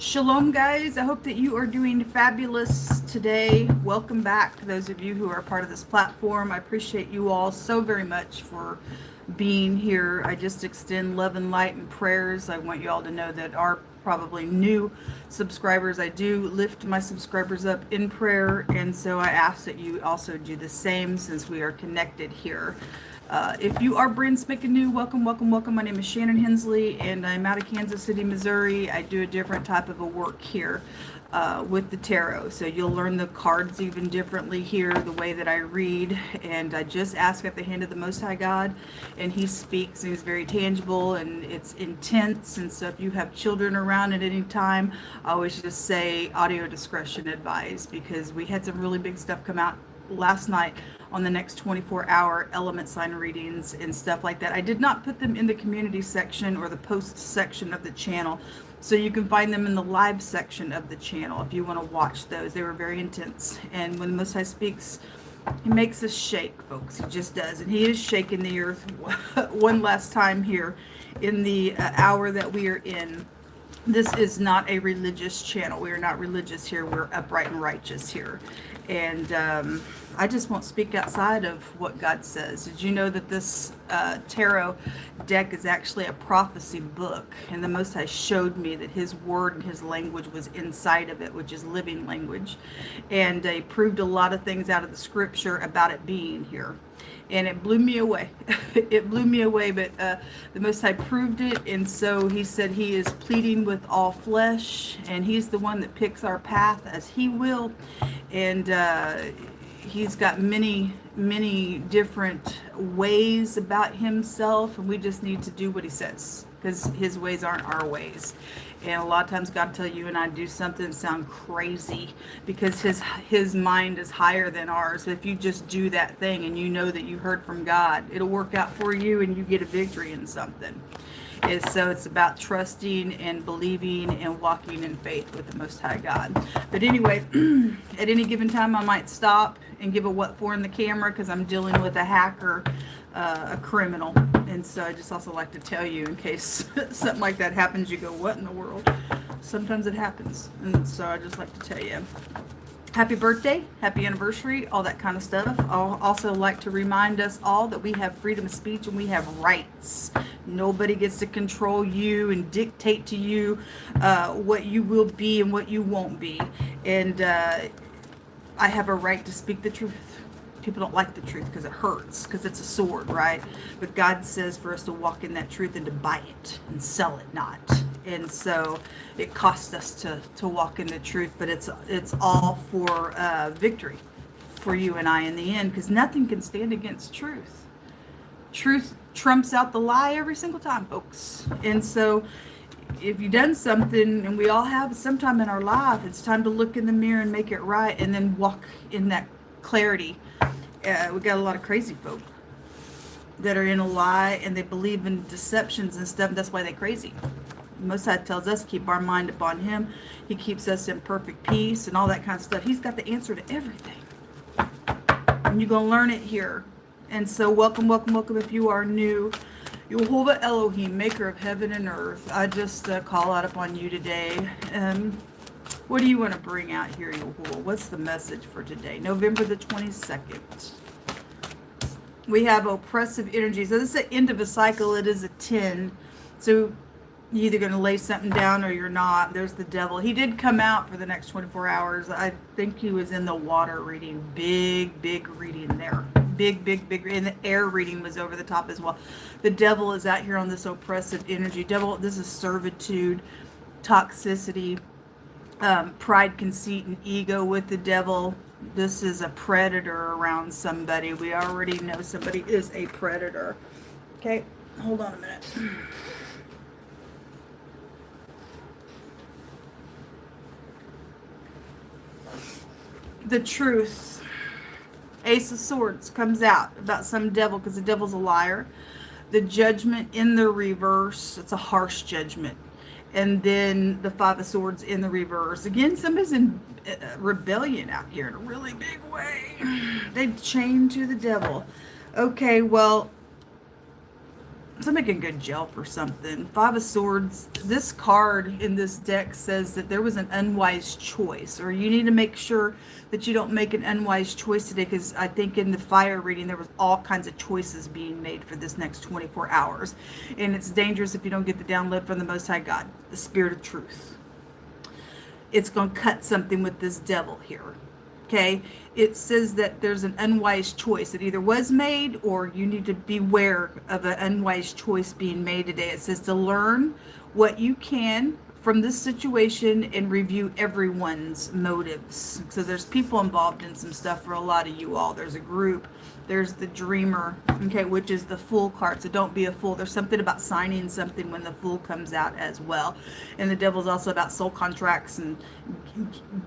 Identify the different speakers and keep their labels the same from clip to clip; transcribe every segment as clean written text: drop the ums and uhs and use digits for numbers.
Speaker 1: Shalom, guys. I hope that you are doing fabulous today. Welcome back to those of you who are part of this platform. I appreciate you all so very much for being here. I just extend love and light and prayers. I want you all to know that our probably new subscribers, I do lift my subscribers up in prayer, and so I ask that you also do the same since we are connected here. If you are brand spanking new, welcome, welcome, welcome. My name is Shannon Hensley, and I'm out of Kansas City, Missouri. I do a different type of a work here with the tarot. So you'll learn the cards even differently here, the way that I read. And I just ask at the hand of the Most High God, and He speaks, and He's very tangible, and it's intense. And so if you have children around at any time, I always just say audio discretion advised, because we had some really big stuff come out last night on the next 24-hour element sign readings and stuff like that. I did not put them in the community section or the post section of the channel, so you can find them in the live section of the channel if you want to watch those. They were very intense, and when the Most High speaks, He makes us shake, folks. He just does, and He is shaking the earth one last time here in the hour that we are in. This is not a religious channel. We are not religious here. We're upright and righteous here. And I just won't speak outside of what God says. Did you know that this tarot deck is actually a prophecy book? And the Most High showed me that His word and His language was inside of it, which is living language. And He proved a lot of things out of the scripture about it being here. And it blew me away. It blew me away, but the Most High proved it, and so He said He is pleading with all flesh, and He's the one that picks our path as He will, and He's got many, many different ways about Himself, and we just need to do what He says, because His ways aren't our ways. And a lot of times God tell you and I do something sound crazy because his mind is higher than ours. If you just do that thing and you know that you heard from God, it'll work out for you and you get a victory in something. And so it's about trusting and believing and walking in faith with the Most High God. But anyway, at any given time I might stop and give a what for in the camera because I'm dealing with a hacker, a criminal. And so I just also like to tell you, in case something like that happens, you go, what in the world? Sometimes it happens. And so I just like to tell you, happy birthday, happy anniversary, all that kind of stuff. I'll also like to remind us all that we have freedom of speech and we have rights. Nobody gets to control you and dictate to you what you will be and what you won't be. And I have a right to speak the truth. People don't like the truth because it hurts, because it's a sword, right? But God says for us to walk in that truth and to buy it and sell it not. And so it costs us to walk in the truth, but it's all for victory for you and I in the end, because nothing can stand against truth. Truth trumps out the lie every single time, folks. And so if you've done something, and we all have sometime in our life, it's time to look in the mirror and make it right, and then walk in that clarity. We got a lot of crazy folk that are in a lie, and they believe in deceptions and stuff. That's why they're crazy. Most High tells us keep our mind upon Him. He keeps us in perfect peace and all that kind of stuff. He's got the answer to everything, and you're gonna learn it here. And so welcome, welcome, welcome. If you are new, Yehovah Elohim, maker of heaven and earth, I just call out upon you today. What do you want to bring out here, Yehovah? What's the message for today? November the 22nd. We have oppressive energy. So this is the end of a cycle. It is a 10. So you're either going to lay something down or you're not. There's the devil. He did come out for the next 24 hours. I think he was in the water reading. Big, big reading there. Big, big, big. And the air reading was over the top as well. The devil is out here on this oppressive energy. Devil, this is servitude, toxicity, pride, conceit, and ego with the devil. This is a predator around somebody. We already know somebody is a predator. Okay, hold on a minute. The truth, Ace of Swords, comes out about some devil, because the devil's a liar. The judgment in the reverse, it's a harsh judgment. And then the Five of Swords in the reverse. Again, somebody's in rebellion out here in a really big way. They've chained to the devil. Okay, well, somebody can go to jail for something. Five of Swords. This card in this deck says that there was an unwise choice, or you need to make sure that you don't make an unwise choice today, because I think in the fire reading there was all kinds of choices being made for this next 24 hours. And it's dangerous if you don't get the download from the Most High God, the Spirit of Truth. It's going to cut something with this devil here. Okay, it says that there's an unwise choice that either was made, or you need to beware of an unwise choice being made today. It says to learn what you can from this situation and review everyone's motives. So there's people involved in some stuff for a lot of you all. There's a group. There's the Dreamer, okay, which is the Fool card. So don't be a fool. There's something about signing something when the Fool comes out as well. And the Devil's also about soul contracts and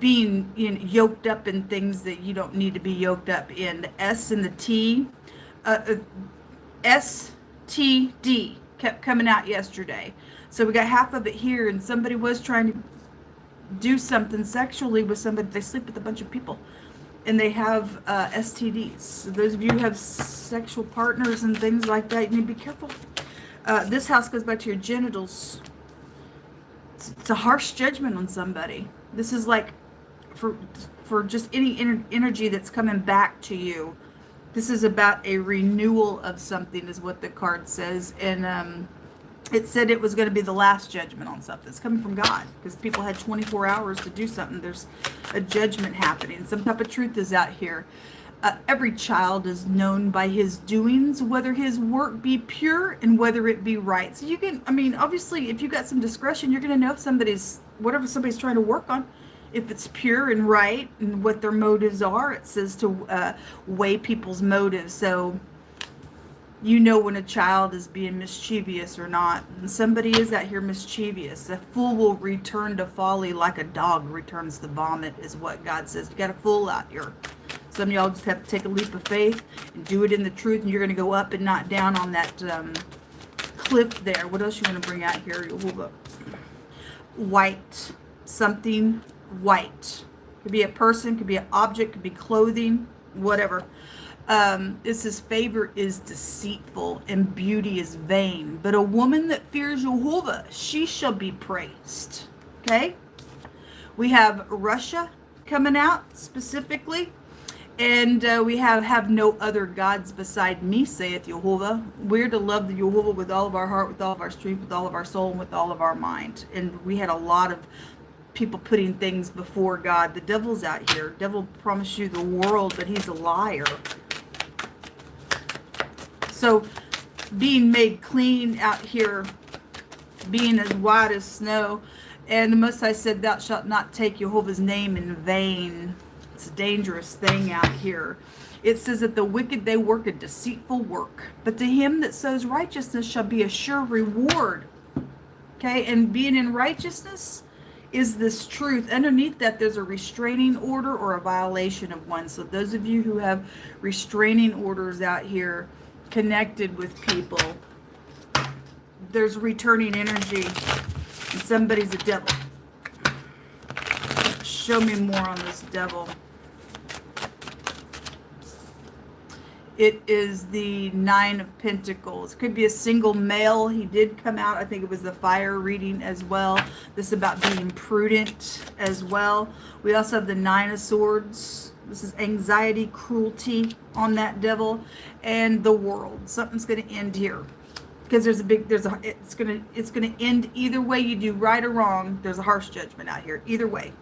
Speaker 1: being yoked up in things that you don't need to be yoked up in. The S and the T, STD kept coming out yesterday. So we got half of it here, and somebody was trying to do something sexually with somebody. They sleep with a bunch of people, and they have STDs. So those of you who have sexual partners and things like that, you need to be careful. This house goes back to your genitals. It's a harsh judgment on somebody. This is like for just any energy that's coming back to you. This is about a renewal of something, is what the card says. And it said it was going to be the last judgment on something. It's coming from God, because people had 24 hours to do something. There's a judgment happening. Some type of truth is out here. Every child is known by his doings, whether his work be pure and whether it be right. So you can, I mean, obviously, if you got some discretion, you're going to know if whatever somebody's trying to work on, if it's pure and right and what their motives are. It says to weigh people's motives. So you know when a child is being mischievous or not. And somebody is out here mischievous. A fool will return to folly like a dog returns to vomit, is what God says. You got a fool out here. Some of y'all just have to take a leap of faith and do it in the truth, and you're going to go up and not down on that cliff there. What else you want to bring out here? White. Something white. Could be a person, could be an object, could be clothing, whatever. It says favor is deceitful and beauty is vain, but a woman that fears Jehovah, she shall be praised. Okay, we have Russia coming out specifically, and we have no other gods beside me, saith Jehovah. We're to love the Jehovah with all of our heart, with all of our strength, with all of our soul, and with all of our mind. And we had a lot of people putting things before God. The devil's out here. Devil promised you the world, but he's a liar. So being made clean out here, being as white as snow. And the Most High said, thou shalt not take Jehovah's name in vain. It's a dangerous thing out here. It says that the wicked, they work a deceitful work, but to him that sows righteousness shall be a sure reward. Okay, and being in righteousness is this truth. Underneath that, there's a restraining order or a violation of one. So those of you who have restraining orders out here connected with people, there's returning energy, and somebody's a devil. Show me more on this devil. It is the Nine of Pentacles. Could be a single male. He did come out. I think it was the fire reading as well. This is about being prudent as well. We also have the Nine of Swords. This is anxiety, cruelty on that devil, and the world. Something's going to end here, because it's going to end either way you do, right or wrong. There's a harsh judgment out here. Either way.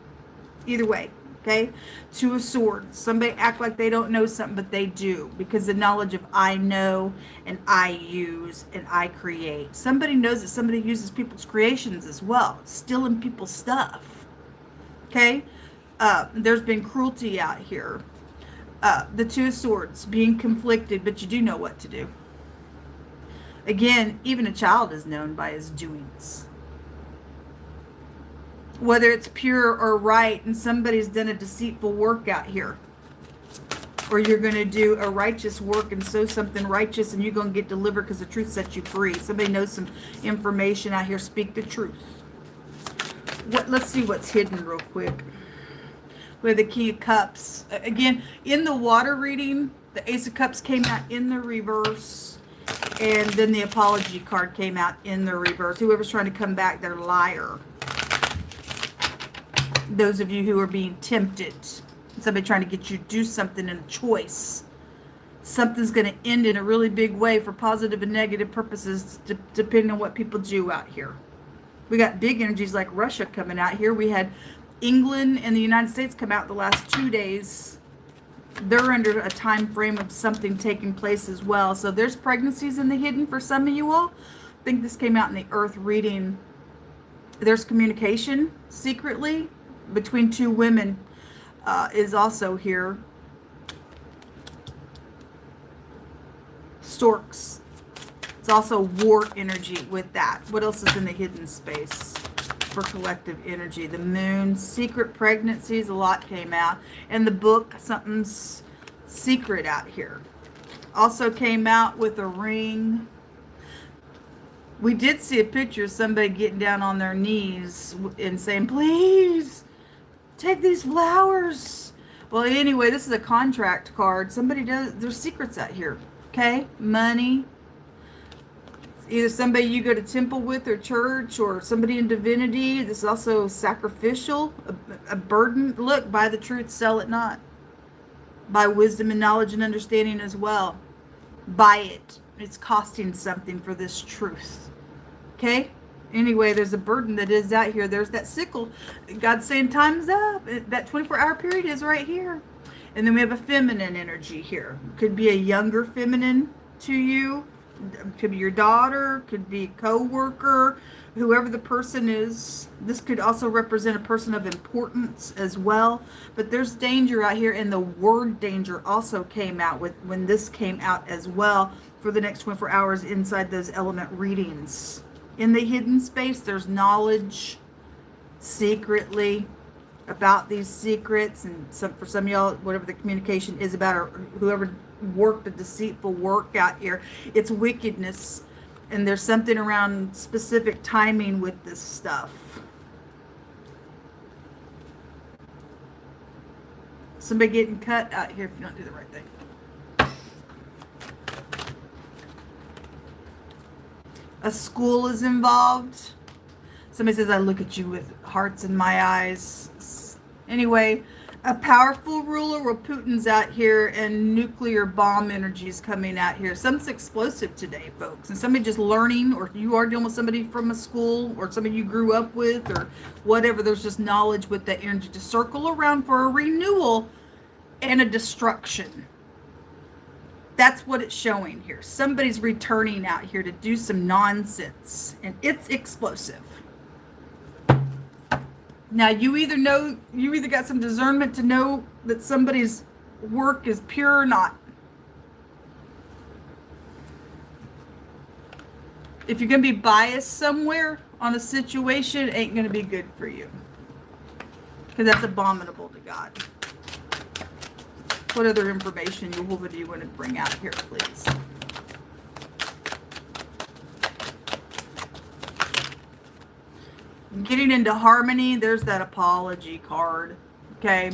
Speaker 1: Okay, Two of Swords. Somebody act like they don't know something, but they do, because the knowledge of I know and I use and I create. Somebody knows that somebody uses people's creations as well, stealing people's stuff. Okay, there's been cruelty out here. The Two of Swords, being conflicted, but you do know what to do. Again, even a child is known by his doings. Whether it's pure or right, and somebody's done a deceitful work out here, or you're going to do a righteous work and sow something righteous, and you're going to get delivered because the truth sets you free. Somebody knows some information out here. Speak the truth. Let's see what's hidden real quick. We have the King of Cups. Again, in the water reading, the Ace of Cups came out in the reverse. And then the apology card came out in the reverse. Whoever's trying to come back, they're liar. Those of you who are being tempted, somebody trying to get you to do something in a choice. Something's going to end in a really big way for positive and negative purposes, depending on what people do out here. We got big energies like Russia coming out here. We had England and the United States come out the last 2 days. They're under a time frame of something taking place as well. So there's pregnancies in the hidden for some of you all. I think this came out in the Earth reading. There's communication secretly between two women is also here. Storks. It's also war energy with that. What else is in the hidden space for collective energy? The moon, secret pregnancies, a lot came out. And the book, something's secret out here. Also came out with a ring. We did see a picture of somebody getting down on their knees and saying, please, take these flowers. Well, anyway, this is a contract card. There's secrets out here. Okay, money. Either somebody you go to temple with or church, or somebody in divinity. This is also sacrificial, a burden. Look, buy the truth, sell it not. Buy wisdom and knowledge and understanding as well. Buy it. It's costing something for this truth. Okay? Anyway, there's a burden that is out here. There's that sickle. God's saying time's up. That 24-hour period is right here. And then we have a feminine energy here. Could be a younger feminine to you. Could be your daughter. Could be a co-worker. Whoever the person is. This could also represent a person of importance as well. But there's danger out here. And the word danger also came out when this came out as well for the next 24 hours inside those element readings. In the hidden space, there's knowledge secretly about these secrets, and for some of y'all, whatever the communication is about, or whoever worked a deceitful work out here, it's wickedness, and there's something around specific timing with this stuff. Somebody getting cut out here if you don't do the right thing. A school is involved. Somebody says, I look at you with hearts in my eyes. Anyway, a powerful ruler. Well, Putin's out here, and nuclear bomb energy is coming out here. Something's explosive today, folks. And somebody just learning, or you are dealing with somebody from a school, or somebody you grew up with, or whatever. There's just knowledge with that energy to circle around for a renewal and a destruction. That's what it's showing here. Somebody's returning out here to do some nonsense, and it's explosive. Now, you either got some discernment to know that somebody's work is pure or not. If you're going to be biased somewhere on a situation, it ain't going to be good for you. Because that's abominable to God. What other information do you want to bring out here, please? Getting into harmony, there's that apology card, okay?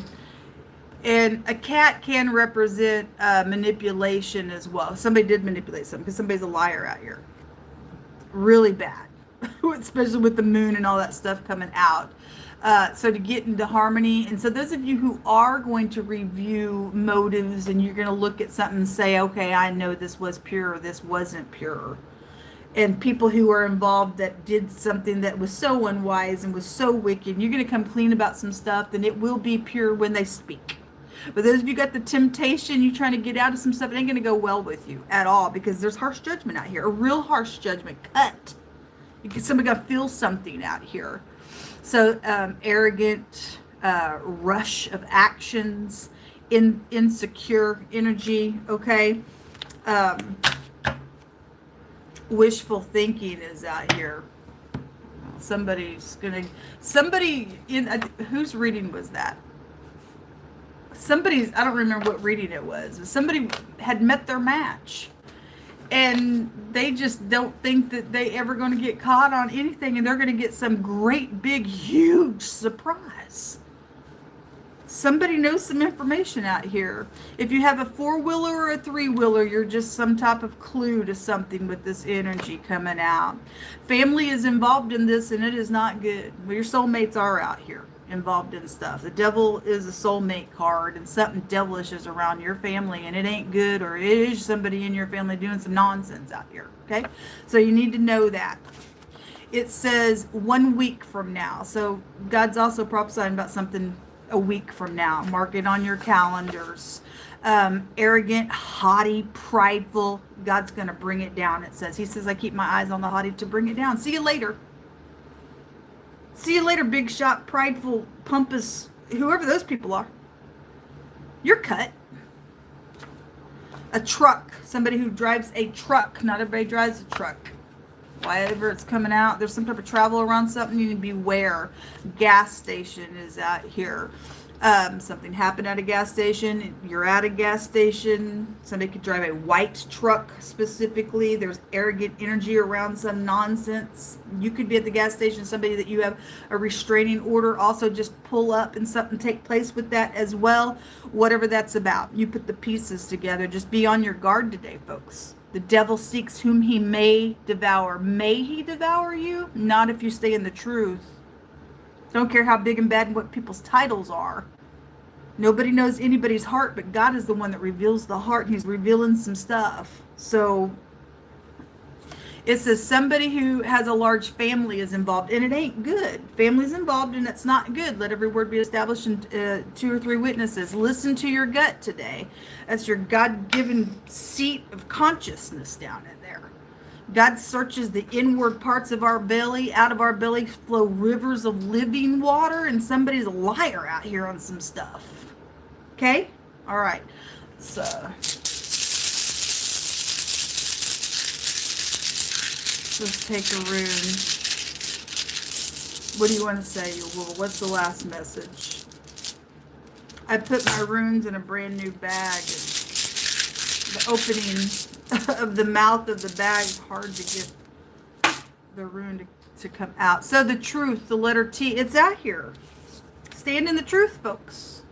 Speaker 1: And a cat can represent manipulation as well. Somebody did manipulate something, because somebody's a liar out here. Really bad, especially with the moon and all that stuff coming out. So to get into harmony, and so those of you who are going to review motives, and you're going to look at something and say, okay, I know this was pure, or this wasn't pure. And people who are involved that did something that was so unwise and was so wicked, you're going to come clean about some stuff, then it will be pure when they speak. But those of you got the temptation, you're trying to get out of some stuff, it ain't going to go well with you at all, because there's harsh judgment out here, a real harsh judgment. Cut. Somebody got to feel something out here. So arrogant, rush of actions, insecure energy, okay? Wishful thinking is out here. Whose reading was that? I don't remember what reading it was. Somebody had met their match, and they just don't think that they ever going to get caught on anything, and they're going to get some great big huge surprise. Somebody knows some information out here. If you have a 4-wheeler or a 3-wheeler, you're just some type of clue to something with this energy coming out. Family is involved in this, and it is not good. Well, your soulmates are out here involved in stuff. The devil is a soulmate card, and something devilish is around your family, and it ain't good, or it is somebody in your family doing some nonsense out here. Okay? So you need to know that. It says 1 week from now. So God's also prophesying about something a week from now. Mark it on your calendars. Arrogant, haughty, prideful. God's going to bring it down. It says, he says, I keep my eyes on the haughty to bring it down. See you later. See you later, big shot, prideful, pompous, whoever those people are. You're cut. A truck. Somebody who drives a truck. Not everybody drives a truck. Whatever it's coming out, there's some type of travel around something, you need to beware. Gas station is out here. Something happened at a gas station. You're at a gas station. Somebody could drive a white truck specifically. There's arrogant energy around some nonsense. You could be at the gas station, somebody that you have a restraining order. Also just pull up and something take place with that as well. Whatever that's about. You put the pieces together. Just be on your guard today, folks. The devil seeks whom he may devour. May he devour you? Not if you stay in the truth. Don't care how big and bad and what people's titles are. Nobody knows anybody's heart, but God is the one that reveals the heart. And he's revealing some stuff. So it says somebody who has a large family is involved, and it ain't good. Family's involved, and it's not good. Let every word be established in 2 or 3 witnesses. Listen to your gut today. That's your God-given seat of consciousness down in there. God searches the inward parts of our belly. Out of our belly flow rivers of living water, and somebody's a liar out here on some stuff. Okay? All right. So let's take a rune. What do you want to say? Well, what's the last message? I put my runes in a brand new bag. And the opening of the mouth of the bag is hard to get the rune to come out. So the truth, the letter T, it's out here. Stand in the truth, folks.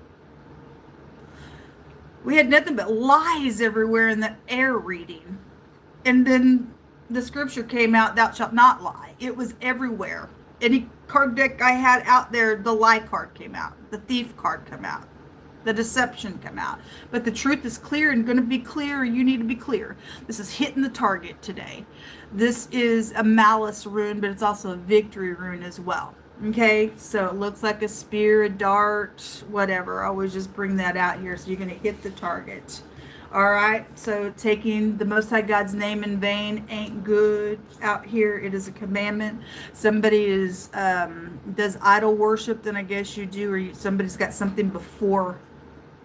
Speaker 1: We had nothing but lies everywhere in the air reading. And then the scripture came out, thou shalt not lie. It was everywhere. Any card deck I had out there, the lie card came out. The thief card came out. The deception come out. But the truth is clear and going to be clear. You need to be clear. This is hitting the target today. This is a malice rune, but it's also a victory rune as well. Okay, so it looks like a spear, a dart, whatever. I always just bring that out here so you're going to hit the target. All right, so taking the Most High God's name in vain ain't good out here. It is a commandment. Somebody is does idol worship, then I guess you do, or somebody's got something before.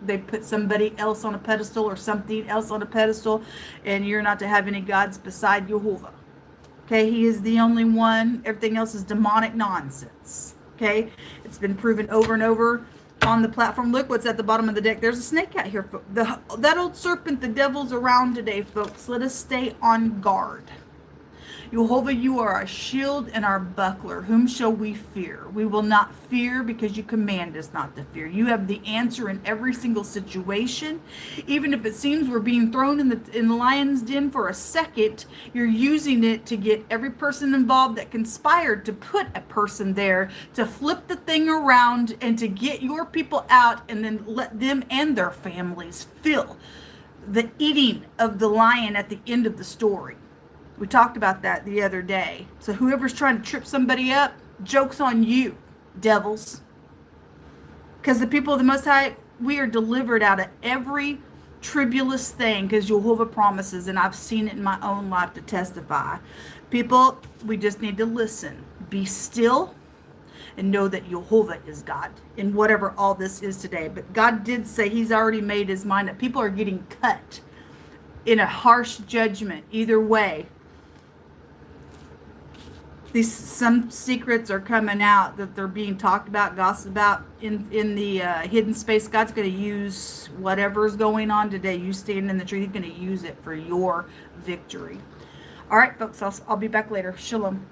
Speaker 1: They put somebody else on a pedestal or something else on a pedestal, and you're not to have any gods beside Jehovah. Okay, he is the only one. Everything else is demonic nonsense. Okay, it's been proven over and over on the platform. Look what's at the bottom of the deck. There's a snake out here. That old serpent, the devil's around today, folks. Let us stay on guard. Jehovah, you are our shield and our buckler. Whom shall we fear? We will not fear because you command us not to fear. You have the answer in every single situation. Even if it seems we're being thrown in the lion's den for a second, you're using it to get every person involved that conspired to put a person there, to flip the thing around and to get your people out and then let them and their families feel the eating of the lion at the end of the story. We talked about that the other day. So whoever's trying to trip somebody up, joke's on you, devils. Because the people of the Most High, we are delivered out of every tribulous thing, because Jehovah promises, and I've seen it in my own life to testify. People, we just need to listen. Be still and know that Jehovah is God in whatever all this is today. But God did say he's already made his mind up. People are getting cut in a harsh judgment either way. Some secrets are coming out that they're being talked about, gossiped about in the hidden space. God's going to use whatever's going on today. You stand in the truth. He's going to use it for your victory. All right, folks, I'll be back later. Shalom.